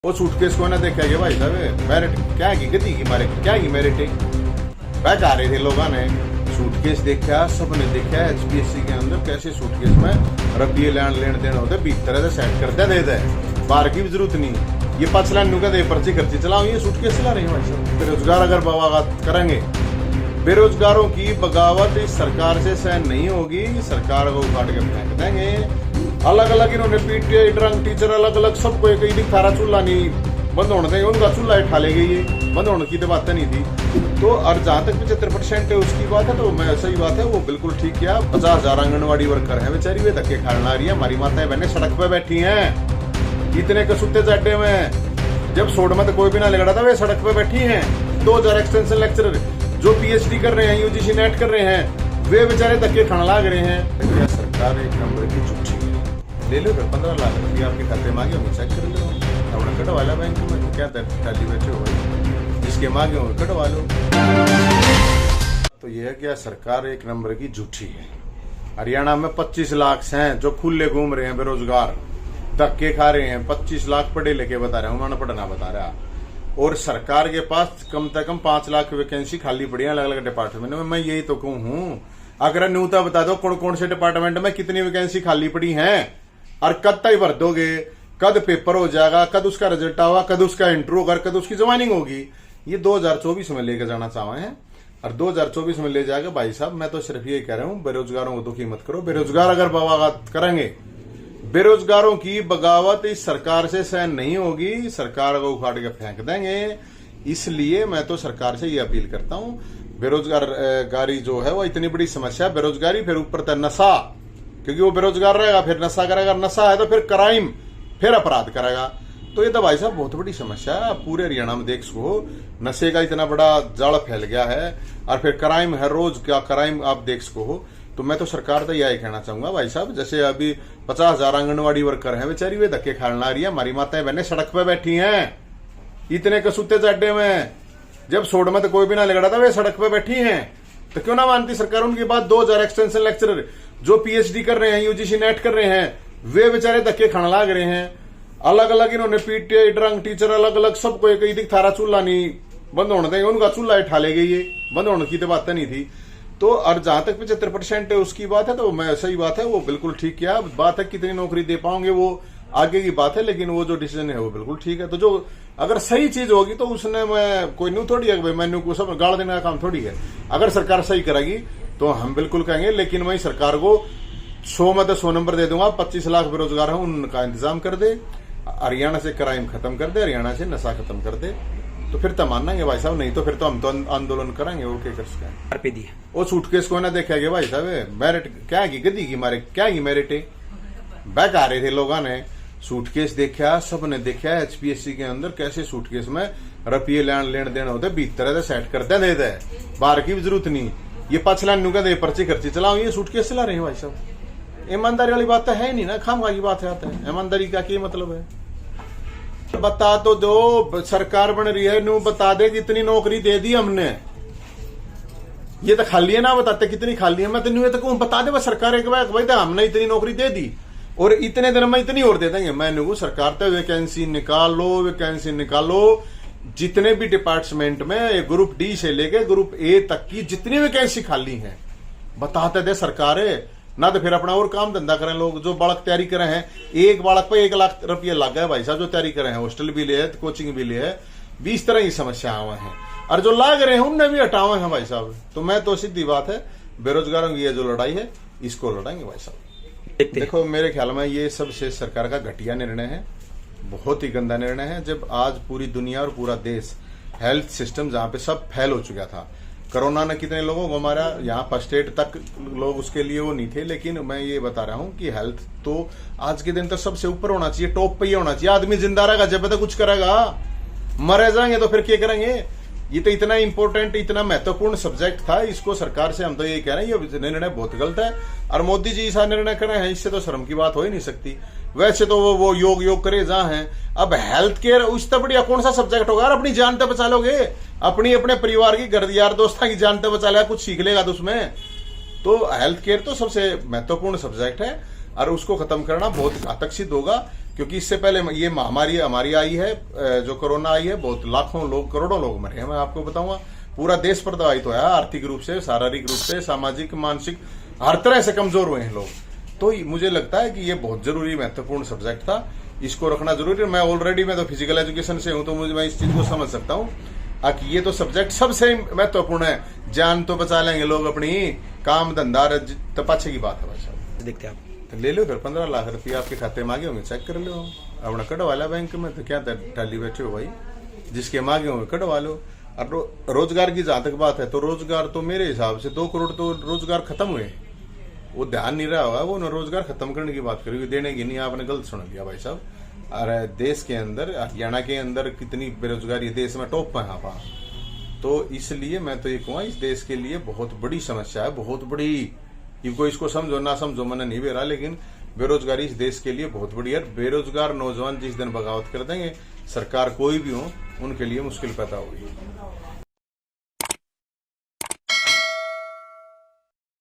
वो सूटकेस को ना देखा गया भाई साहब मेरिट क्या की गति की मारे क्या की मेरिट बैठ आ रहे थे लोगों ने सूटकेस देखा सबने देखा एचपीएससी के अंदर कैसे सूटकेस में रुपये लेन देन होते भीतर से सेट करते देते बाहर की भी जरूरत नहीं ये 5 लाख नुका दे पर्ची खर्ची चलाओ ये सूटकेस चला रहे हैं भाई साहब। बेरोजगार अगर बगावत करेंगे बेरोजगारों की बगावत इस सरकार से सहन नहीं होगी सरकार को उखाड़ के फेंक देंगे। अलग अलग इन्होंने पीटीए ड्रंक टीचर अलग अलग सबको एक ही थारा चूल्हा नहीं बंद होने देंगे उनका चूल्हा उठा लेंगे ये बंद होने की तो बात नहीं थी। तो और जहां तक 75% है उसकी बात है तो मैं सही बात है वो बिल्कुल ठीक किया। 50,000 आंगनबाड़ी वर्कर है बेचारी वे धक्के खाना रही है हमारी माताएं बहनें सड़क पे बैठी हैं इतने कसूते चड्डे में जब सोड में तो कोई भी ना लगा था वे सड़क पे बैठी हैं। 2000 एक्सटेंशन लेक्चरर जो पीएचडी कर रहे हैं यूजीसी नेट कर रहे हैं वे बेचारे धक्के खाने लाग रहे हैं। क्या सरकार एक नंबर की झूठी ले लो 15 लाख रुपये आपके खाते मांगे होंगे चेक कर लो अपना कटवा लो बैंक में तो क्या ताली बैठे हो जिसके मांगे होंगे कटवा लो। तो यह क्या सरकार एक नंबर की झूठी है। हरियाणा में 25 लाख हैं जो खुले घूम रहे हैं बेरोजगार धक्के खा रहे हैं 25 लाख पढ़े लिखे बता रहे हैं उन्होंने पढ़ना बता रहा और सरकार के पास कम से कम 5 लाख वैकेंसी खाली पड़ी है अलग अलग डिपार्टमेंट में। मैं यही तो कहूँ अगर न्यूनतम बता दो कौन कौन से डिपार्टमेंट में कितनी वैकेंसी खाली पड़ी है और कद तक भर दोगे कद पेपर हो जाएगा कद उसका रिजल्ट आवा कद उसका इंटरव्यू होगा कद उसकी ज्वाइनिंग होगी। ये 2024 में लेकर जाना चाहे हैं और 2024 में ले जाएगा भाई साहब। मैं तो सिर्फ यही कह रहा हूँ बेरोजगारों को दुखी मत करो। बेरोजगार अगर बगावत करेंगे बेरोजगारों की बगावत इस सरकार से सहन नहीं होगी सरकार को उखाड़ के फेंक देंगे। इसलिए मैं तो सरकार से ये अपील करता हूँ बेरोजगारी जो है वो इतनी बड़ी समस्या बेरोजगारी फिर ऊपर नशा क्योंकि वो बेरोजगार रहेगा फिर नशा करेगा नशा है तो फिर क्राइम फिर अपराध करेगा। तो ये तो भाई साहब बहुत बड़ी समस्या है पूरे हरियाणा में देख सको नशे का इतना बड़ा जाल फैल गया है और फिर क्राइम हर रोज क्या क्राइम आप देख सको। तो मैं तो सरकार तो यही कहना चाहूंगा भाई साहब जैसे अभी 50,000 आंगनबाड़ी वर्कर हैं बेचारी वे धक्के खाना रही है हमारी माताएं बहनें सड़क पे बैठी हैं इतने कसूते चड्डे में जब सोड में तो कोई भी ना लगा था वे सड़क पे बैठी हैं तो क्यों ना मानती सरकार उनकी बात। 2000 एक्सटेंशन लेक्चरर जो पीएचडी कर रहे हैं यूजीसी नेट कर रहे हैं वे बेचारे धक्के खाना लाग रहे हैं। अलग अलग इन्होंने पीटीए ड्रंक टीचर अलग अलग सबको एक ही थारा चूल्हा नहीं बंद होने देंगे उनका चूल्हा उठा लेंगे ये बंद होने की तो बात नहीं थी। तो और जहां तक 75% है उसकी बात है तो मैं सही बात है वो बिल्कुल ठीक किया। बात है कितनी नौकरी दे पाओगे वो आगे की बात है लेकिन वो जो डिसीजन है वो बिल्कुल ठीक है। तो जो अगर सही चीज होगी तो उसने मैं कोई न्यू थोड़ी है मैन्यू को सब गाड़ देने का काम थोड़ी है। अगर सरकार सही करेगी तो हम बिल्कुल कहेंगे लेकिन मैं सरकार को 100 में तो 100 नंबर दे दूंगा। 25 लाख बेरोजगार हैं उनका इंतजाम कर दे हरियाणा से क्राइम खत्म कर दे हरियाणा से नशा खत्म कर दे तो फिर तो मानेंगे भाई साहब नहीं तो फिर तो हम तो आंदोलन करेंगे वो क्या कर सकते हैं। वो सूटकेस को ना देखा गया भाई साहब मेरिट क्या की गति की मारे क्या की मेरिट बैठ आ रहे थे लोगों ने सूटकेस देखा सबने देखा एचपीएससी के अंदर कैसे सूटकेस में रुपये लेन देन होते भीतर से सेट करते देते बाहर की भी जरूरत नहीं ये 5 लाख नुका दे पर्ची खर्ची चलाओ ये सूटकेस चला रहे हैं भाई साहब। ईमानदारी वाली बात तो है नहीं ना खामखा की बात है ईमानदारी का क्या मतलब है। बता तो दो सरकार बन रही है नू बता दे कितनी नौकरी दे दी हमने ये तो खाली है ना बताते कितनी खाली है। मैं तो ये तो कहूँ बता दे सरकार एक बार भाई हमने इतनी नौकरी दे दी और इतने दिन में इतनी और दे देंगे। मैं नुकू सरकार तो वैकेंसी निकालो जितने भी डिपार्टमेंट में ग्रुप डी से लेके ग्रुप ए तक की जितनी वैकेंसी खाली है बताते दे सरकार ना तो फिर अपना और काम धंधा करें लोग। जो बालक तैयारी करे हैं एक बालक पर 1 लाख रुपया लग गया भाई साहब जो तैयारी करे हैं हॉस्टल भी ले है कोचिंग भी ले है 20 तरह की समस्या हुए हैं और जो लाग रहे हैं उनने भी हटाए हैं भाई साहब। तो मैं तो सीधी बात है बेरोजगारों की ये जो लड़ाई है इसको लड़ाएंगे भाई साहब। देखो मेरे ख्याल में ये सबसे सरकार का घटिया निर्णय है बहुत ही गंदा निर्णय है। जब आज पूरी दुनिया और पूरा देश हेल्थ सिस्टम जहां पे सब फेल हो चुका था कोरोना ने कितने लोगों को हमारा यहाँ फर्स्ट एड तक लोग उसके लिए वो नहीं थे लेकिन मैं ये बता रहा हूँ कि हेल्थ तो आज के दिन तो सबसे ऊपर होना चाहिए टॉप पे ही होना चाहिए। आदमी जिंदा रहेगा जब तक कुछ करेगा मरे जाएंगे तो फिर क्या करेंगे। ये तो इतना इंपॉर्टेंट इतना महत्वपूर्ण सब्जेक्ट था इसको सरकार से हम तो यही कह रहे हैं ये निर्णय बहुत गलत है और मोदी जी ऐसा निर्णय कर रहे हैं इससे तो शर्म की बात हो ही नहीं सकती। वैसे तो वो योग करे जहां है अब हेल्थ केयर उससे बढ़िया कौन सा सब्जेक्ट होगा। अपनी जान तो बचा लोगे अपने परिवार की घर यार दोस्तों की जान तो बचा लेगा कुछ सीख लेगा तो उसमें तो हेल्थ केयर तो सबसे महत्वपूर्ण सब्जेक्ट है और उसको खत्म करना बहुत घातक सिद्ध होगा क्योंकि इससे पहले ये महामारी हमारी आई है, जो कोरोना आई है, बहुत लाखों लोग, करोड़ों लोग मरे हैं। मैं आपको बताऊंगा पूरा देश प्रभावित हुआ है, आर्थिक रूप से, शारीरिक रूप से, सामाजिक, मानसिक, हर तरह से कमजोर हुए हैं लोग। तो मुझे लगता है कि ये बहुत जरूरी, महत्वपूर्ण सब्जेक्ट था, इसको रखना जरूरी है। मैं तो फिजिकल एजुकेशन से हूं, तो मैं इस चीज को समझ सकता हूँ कि ये तो सब्जेक्ट सबसे महत्वपूर्ण है। जान तो बचा लेंगे लोग अपनी, काम धंधा तो पाछे की बात है भाई साहब। देखते हैं आप तो ले लो फिर 15 लाख रुपया आपके खाते मांगे होंगे, चेक कर लो अपना, कटवा ला बैंक में। तो क्या टाली बैठे हो भाई, जिसके मांगे होंगे कटवा लो। और रोजगार की जहां तक बात है, तो रोजगार तो मेरे हिसाब से 2 करोड़ तो रोजगार खत्म हुए, वो ध्यान नहीं रहा होगा, वो रोजगार खत्म करने की बात करेगी, देने की नहीं। आपने गलत सुन लिया भाई साहब। अरे देश के अंदर, हरियाणा के अंदर कितनी बेरोजगारी, देश में टॉप पे यहाँ पर। तो इसलिए मैं तो ये कहूँगा, इस देश के लिए बहुत बड़ी समस्या है, बहुत बड़ी। इनको इसको समझो ना समझो, मैंने नहीं बेरा, लेकिन बेरोजगारी इस देश के लिए बहुत बड़ी है। बेरोजगार नौजवान जिस दिन बगावत कर देंगे, सरकार कोई भी हो, उनके लिए मुश्किल पैदा होगी।